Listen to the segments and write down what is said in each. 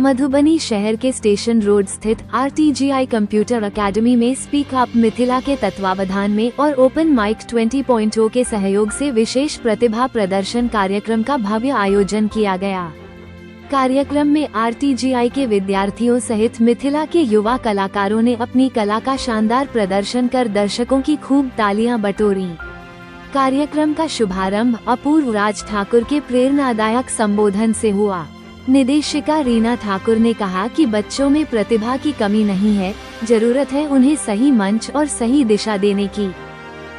मधुबनी शहर के station road स्थित RTGI कंप्यूटर अकेडमी में स्पीक अप मिथिला के तत्वावधान में और ओपन माइक 20.0 के सहयोग से विशेष प्रतिभा प्रदर्शन कार्यक्रम का भव्य आयोजन किया गया। कार्यक्रम में RTGI के विद्यार्थियों सहित मिथिला के युवा कलाकारों ने अपनी कला का शानदार प्रदर्शन कर दर्शकों की खूब तालियां बटोरी। कार्यक्रम का शुभारंभ अपूर्व राज ठाकुर के प्रेरणादायक संबोधन से हुआ। निदेशिका रीना ठाकुर ने कहा कि बच्चों में प्रतिभा की कमी नहीं है, जरूरत है उन्हें सही मंच और सही दिशा देने की।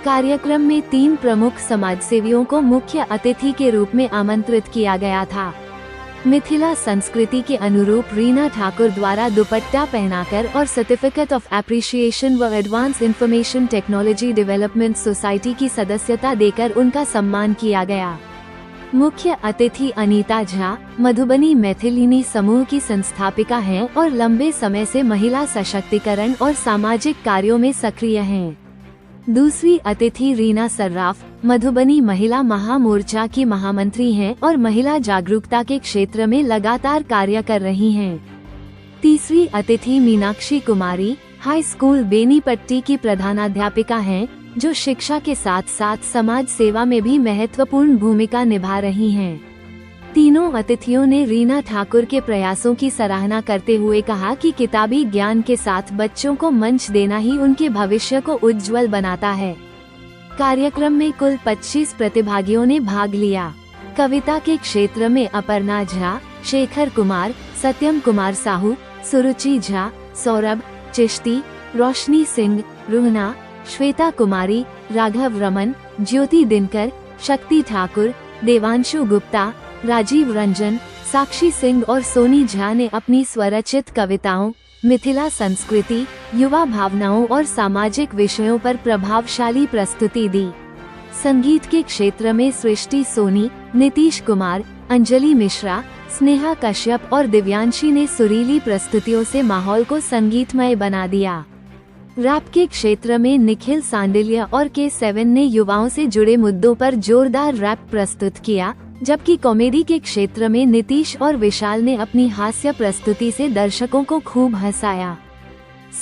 कार्यक्रम में 3 प्रमुख समाजसेवियों को मुख्य अतिथि के रूप में आमंत्रित किया गया था। मिथिला संस्कृति के अनुरूप रीना ठाकुर द्वारा दुपट्टा पहनाकर और सर्टिफिकेट ऑफ एप्रिशिएशन व advance information technology development society की सदस्यता देकर उनका सम्मान किया गया। मुख्य अतिथि अनीता झा मधुबनी मैथिलिनी समूह की संस्थापिका हैं और लंबे समय से महिला सशक्तिकरण और सामाजिक कार्यों में सक्रिय हैं। दूसरी अतिथि रीना सर्राफ मधुबनी महिला महामोर्चा की महामंत्री हैं और महिला जागरूकता के क्षेत्र में लगातार कार्य कर रही हैं। तीसरी अतिथि मीनाक्षी कुमारी हाई स्कूल बेनीपट्टी की प्रधानाध्यापिका हैं, जो शिक्षा के साथ साथ समाज सेवा में भी महत्वपूर्ण भूमिका निभा रही हैं। तीनों अतिथियों ने रीना ठाकुर के प्रयासों की सराहना करते हुए कहा कि किताबी ज्ञान के साथ बच्चों को मंच देना ही उनके भविष्य को उज्जवल बनाता है। कार्यक्रम में कुल 25 प्रतिभागियों ने भाग लिया। कविता के क्षेत्र में अपर्णा झा, शेखर कुमार, सत्यम कुमार साहू, सुरुचि झा, सौरभ चिश्ती, रोशनी सिंह, रुहना, श्वेता कुमारी, राघव रमन, ज्योति दिनकर, शक्ति ठाकुर, देवांशु गुप्ता, राजीव रंजन, साक्षी सिंह और सोनी झा ने अपनी स्वरचित कविताओं, मिथिला संस्कृति, युवा भावनाओं और सामाजिक विषयों पर प्रभावशाली प्रस्तुति दी। संगीत के क्षेत्र में सृष्टि सोनी, नीतीश कुमार, अंजलि मिश्रा, स्नेहा कश्यप और दिव्यांशी ने सुरीली प्रस्तुतियों से माहौल को संगीतमय बना दिया। रैप के क्षेत्र में निखिल सांडिल्या और K7 ने युवाओं से जुड़े मुद्दों पर जोरदार रैप प्रस्तुत किया, जबकि कॉमेडी के क्षेत्र में नीतीश और विशाल ने अपनी हास्य प्रस्तुति से दर्शकों को खूब हंसाया।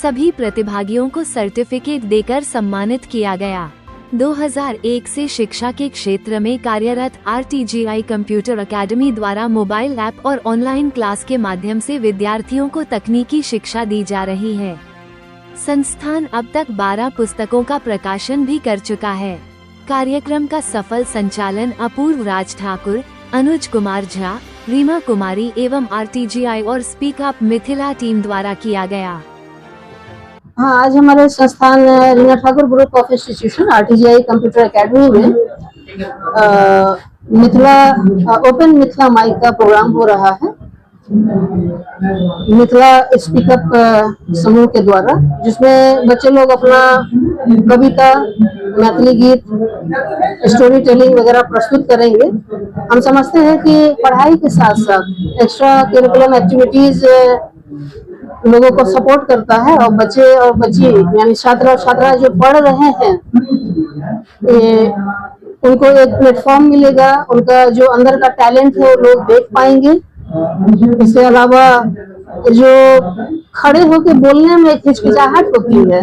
सभी प्रतिभागियों को सर्टिफिकेट देकर सम्मानित किया गया। 2001 से शिक्षा के क्षेत्र में कार्यरत RTGI कंप्यूटर अकेडमी द्वारा मोबाइल ऐप और ऑनलाइन क्लास के माध्यम से विद्यार्थियों को तकनीकी शिक्षा दी जा रही है। संस्थान अब तक 12 पुस्तकों का प्रकाशन भी कर चुका है। कार्यक्रम का सफल संचालन अपूर्व राज ठाकुर, अनुज कुमार झा, रीमा कुमारी एवं RTGI और स्पीक अप मिथिला टीम द्वारा किया गया। हाँ, आज हमारे संस्थान Reena Thakur group of institution RTGI computer academy में ओपन मिथिला माइक का प्रोग्राम हो रहा है। मिथिला स्पीकअप समूह के द्वारा, जिसमें बच्चे लोग अपना कविता, मैथिली गीत, स्टोरी टेलिंग वगैरह प्रस्तुत करेंगे। हम समझते हैं कि पढ़ाई के साथ साथ एक्स्ट्रा करिकुलम एक्टिविटीज लोगों को सपोर्ट करता है और बच्चे और बच्ची यानी छात्र और छात्रा जो पढ़ रहे हैं उनको एक प्लेटफॉर्म मिलेगा, उनका जो अंदर का टैलेंट है वो लोग देख पाएंगे। इसके अलावा जो खड़े होकर बोलने में हिचकिचाहट होती है,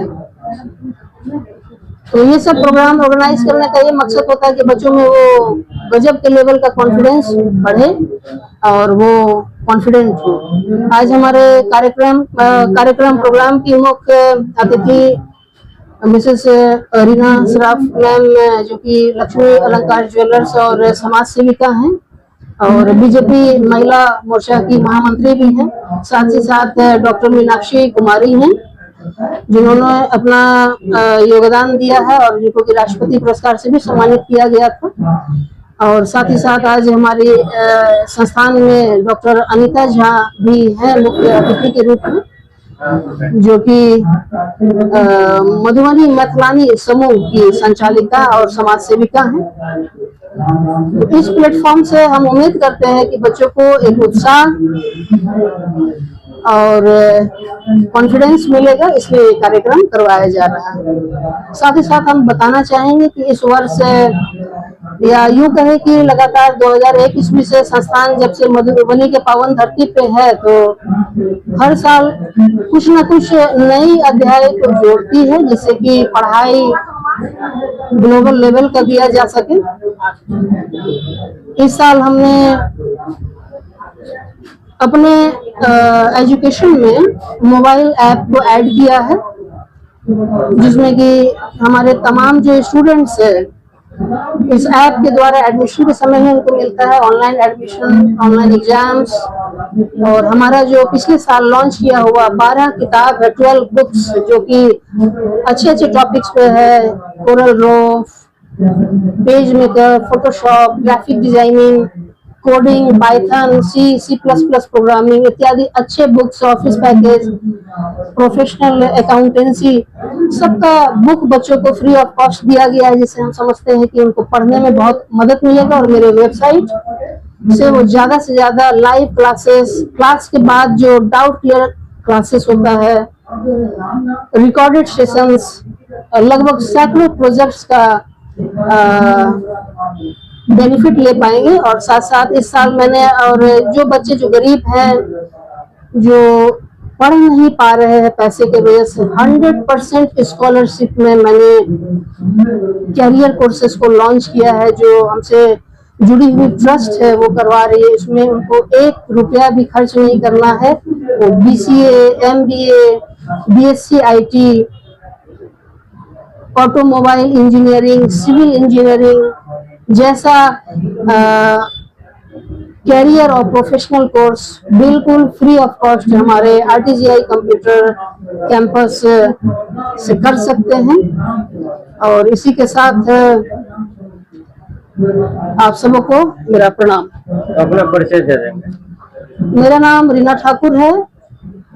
तो ये सब प्रोग्राम ऑर्गेनाइज करने का ये मकसद होता है कि बच्चों में वो गजब के लेवल का कॉन्फिडेंस बढ़े और वो कॉन्फिडेंट हो। आज हमारे प्रोग्राम की मुख्य अतिथि मिसेस रीना सर्राफ मैम, जो कि लक्ष्मी अलंकार ज्वेलर्स और समाज सेविका हैं और बीजेपी महिला मोर्चा की महामंत्री भी हैं। साथ ही साथ डॉक्टर मीनाक्षी कुमारी हैं, जिन्होंने अपना योगदान दिया है और जिनको कि राष्ट्रपति पुरस्कार से भी सम्मानित किया गया था। और साथ ही साथ आज हमारे संस्थान में डॉक्टर अनीता झा भी हैं मुख्य अतिथि के रूप में, जो कि मधुबनी मैथिलानी समूह की संचालिका और समाज सेविका हैं। इस प्लेटफॉर्म से हम उम्मीद करते हैं कि बच्चों को एक उत्साह और कॉन्फिडेंस मिलेगा, इसलिए ये कार्यक्रम करवाया जा रहा है। साथ ही साथ हम बताना चाहेंगे कि इस वर्ष या यूं कहे कि लगातार 2001 ईस्वी से संस्थान जब से मधुबनी के पावन धरती पे है, तो हर साल कुछ न कुछ नई अध्याय को जोड़ती है, जिससे कि पढ़ाई ग्लोबल लेवल का दिया जा सके। इस साल हमने अपने एजुकेशन में मोबाइल ऐप को ऐड किया है, जिसमें कि हमारे तमाम जो स्टूडेंट्स है इस ऐप के द्वारा एडमिशन के समय में उनको मिलता है ऑनलाइन एडमिशन, ऑनलाइन एग्जाम्स। और हमारा जो पिछले साल लॉन्च किया हुआ 12 किताब है, 12 बुक्स, जो कि अच्छे अच्छे टॉपिक्स पे है, CorelDRAW, PageMaker, Photoshop, graphic designing, coding, Python, C plus plus programming इत्यादि अच्छे books, office package, professional accountancy, सबका बुक बच्चों को फ्री ऑफ कॉस्ट दिया गया है, जिससे हम समझते हैं कि उनको पढ़ने में बहुत मदद मिलेगा। और मेरे वेबसाइट से वो ज्यादा से ज्यादा लाइव क्लासेस, क्लास के बाद जो डाउट क्लियर क्लासेस होता है, रिकॉर्डेड सेशंस, लगभग सैकड़ों प्रोजेक्ट्स का बेनिफिट ले पाएंगे। और साथ साथ इस साल मैंने, और जो बच्चे जो गरीब हैं, जो पढ़ नहीं पा रहे हैं पैसे के वजह से, 100% स्कॉलरशिप में मैंने कैरियर कोर्सेज को लॉन्च किया है, जो हमसे जुड़ी हुई ट्रस्ट है वो करवा रही है। इसमें उनको 1 रुपया भी खर्च नहीं करना है। वो BCA, MBA, BSc IT, automobile engineering, civil engineering जैसा कैरियर और प्रोफेशनल कोर्स बिल्कुल फ्री ऑफ कॉस्ट हमारे RTGI कंप्यूटर कैंपस से कर सकते हैं। और इसी के साथ आप सबको मेरा प्रणाम। अपना परिचय दे देंगे। मेरा नाम रीना ठाकुर है।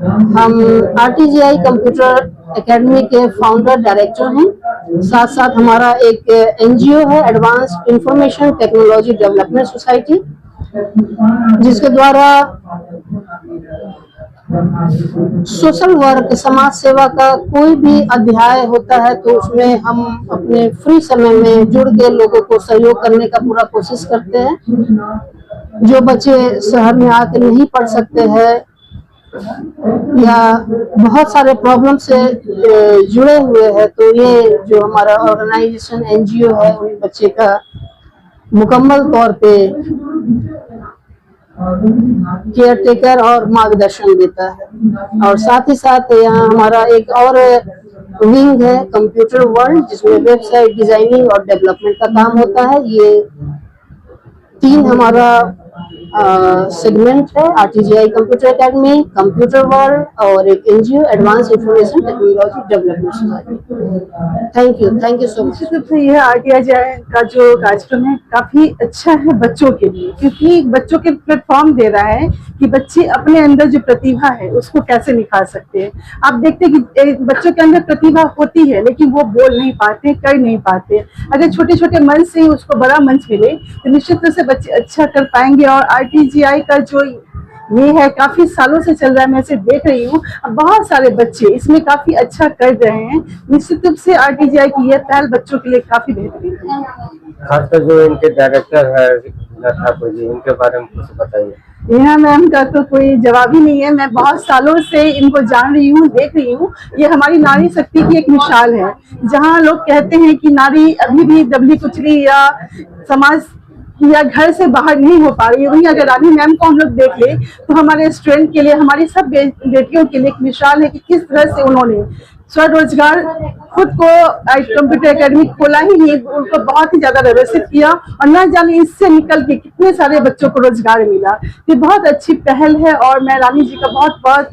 हम RTGI कंप्यूटर एकेडमी के फाउंडर डायरेक्टर हैं। साथ साथ हमारा एक NGO है, advanced information technology development society, जिसके द्वारा सोशल वर्क, समाज सेवा का कोई भी अध्याय होता है तो उसमें हम अपने फ्री समय में जुड़ के लोगों को सहयोग करने का पूरा कोशिश करते हैं। जो बच्चे शहर में आके नहीं पढ़ सकते हैं या बहुत सारे प्रॉब्लम से जुड़े हुए हैं, तो ये जो हमारा ऑर्गेनाइजेशन NGO है, उन बच्चे का मुकम्मल तौर पे केयर टेकर और मार्गदर्शन देता है। और साथ ही साथ यहाँ हमारा एक और विंग है, कंप्यूटर वर्ल्ड, जिसमें वेबसाइट डिजाइनिंग और डेवलपमेंट का काम होता है। ये 3 हमारा सेगमेंट है, RTGI computer academy, computer world और एक NGO advance information technology development society. Thank you so much. निश्चित रूप से यह RTGI का जो कार्यक्रम है काफी अच्छा है बच्चों के लिए, क्योंकि बच्चों के प्लेटफॉर्म दे रहा है कि बच्चे अपने अंदर जो प्रतिभा है उसको कैसे निखार सकते हैं। आप देखते हैं कि बच्चों के अंदर प्रतिभा होती है लेकिन वो बोल नहीं पाते, कर नहीं पाते। अगर छोटे छोटे मंच से ही उसको बड़ा मंच मिले तो निश्चित रूप से बच्चे अच्छा कर पाएंगे। और RTGI का जो ये है काफी सालों से चल रहा है, मैं इसे देख रही हूँ, अब बहुत सारे बच्चे इसमें काफी अच्छा कर रहे हैं। निश्चित रूप से RTGI की यह पहल बच्चों के लिए काफी बेहतरीन है। खासकर जो इनके डायरेक्टर है रीना ठाकुर जी, इनके बारे में कुछ बताइए। रीना मैम का तो कोई जवाब ही नहीं है। मैं बहुत सालों से इनको जान रही हूँ, देख रही हूँ। ये हमारी नारी शक्ति की एक मिसाल है। जहाँ लोग कहते हैं कि नारी अभी भी दबली कुचली या समाज या घर से बाहर नहीं हो पा रही है, वहीं अगर रानी मैम को हम लोग देख ले तो हमारे स्टूडेंट के लिए, हमारी सब बेटियों के लिए एक मिसाल है कि किस तरह से उन्होंने स्वरोजगार खुद को कंप्यूटर एकेडमी खोला ही नहीं, उनको बहुत ही ज्यादा व्यवस्थित किया और न जाने इससे निकल के कितने सारे बच्चों को रोजगार मिला। ये बहुत अच्छी पहल है और मैं रानी जी का बहुत बहुत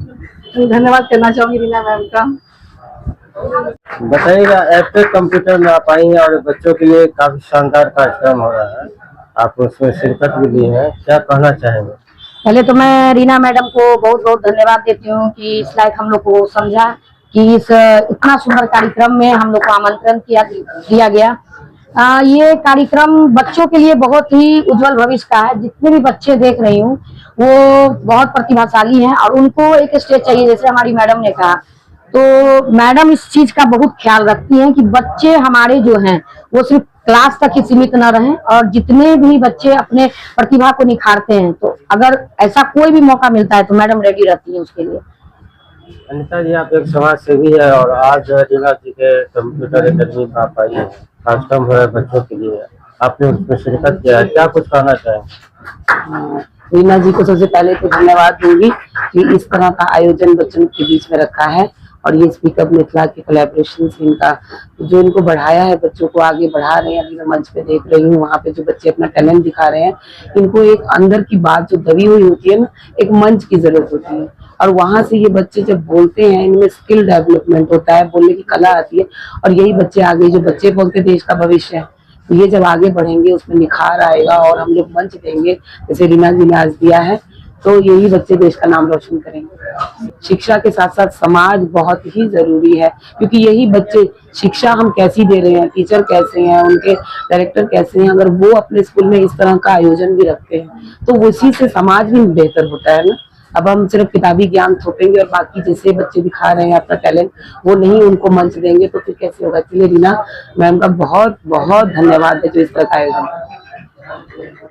धन्यवाद करना चाहूंगी रीना मैम का। बताइएगा, एप्टे कंप्यूटर में आप आई हैं और बच्चों के लिए काफी शानदार कार्यक्रम हो रहा है, आप उसमें शिरकत भी ली है, क्या कहना चाहेंगे? पहले तो मैं रीना मैडम को बहुत बहुत धन्यवाद देती हूँ कि इस लायक हम लोग को समझा कि इस इतना सुंदर कार्यक्रम में हम लोग को आमंत्रण किया गया। ये कार्यक्रम बच्चों के लिए बहुत ही उज्जवल भविष्य का है। जितने भी बच्चे देख रही हूँ वो बहुत प्रतिभाशाली हैं और उनको एक स्टेज चाहिए, जैसे हमारी मैडम ने कहा। तो मैडम इस चीज का बहुत ख्याल रखती हैं कि बच्चे हमारे जो हैं वो सिर्फ क्लास तक ही सीमित न रहें और जितने भी बच्चे अपने प्रतिभा को निखारते हैं तो अगर ऐसा कोई भी मौका मिलता है तो मैडम रेडी रहती है उसके लिए। अनिता जी, आप एक समाज सेवी है और आज जो है रीना जी के कंप्यूटर एकेडमी में आप आई है, कार्यक्रम हो रहा है बच्चों के लिए, आपने उसमें शिरकत किया है, क्या कुछ कहना चाहेंगे? रीना जी को सबसे पहले तो धन्यवाद दूंगी कि इस तरह का आयोजन बच्चों के बीच में रखा है और ये स्पीक अप मिथिला के कोलैबोरेशन से इनका जो इनको बढ़ाया है, बच्चों को आगे बढ़ा रहे हैं। अभी मैं मंच पे देख रही हूँ, वहाँ पे जो बच्चे अपना टैलेंट दिखा रहे हैं, इनको एक अंदर की बात जो दबी हुई होती है ना, एक मंच की जरूरत होती है और वहां से ये बच्चे जब बोलते हैं, इनमें स्किल डेवलपमेंट होता है, बोलने की कला आती है और यही बच्चे आगे, जो बच्चे बोलते देश का भविष्य है, तो ये जब आगे बढ़ेंगे उसमें निखार आएगा और हम लोग मंच देंगे जैसे रीना जी ने आज दिया है, तो यही बच्चे देश का नाम रोशन करेंगे। शिक्षा के साथ साथ समाज बहुत ही जरूरी है, क्योंकि यही बच्चे, शिक्षा हम कैसी दे रहे हैं, टीचर कैसे हैं, उनके डायरेक्टर कैसे हैं, अगर वो अपने स्कूल में इस तरह का आयोजन भी रखते हैं तो उसी से समाज भी बेहतर होता है ना। अब हम सिर्फ किताबी ज्ञान थोपेंगे और बाकी जैसे बच्चे दिखा रहे हैं अपना टैलेंट, वो नहीं उनको मंच देंगे तो फिर कैसे होगा। इसलिए रीना मैम का बहुत बहुत धन्यवाद है जो इस तरह का आयोजन।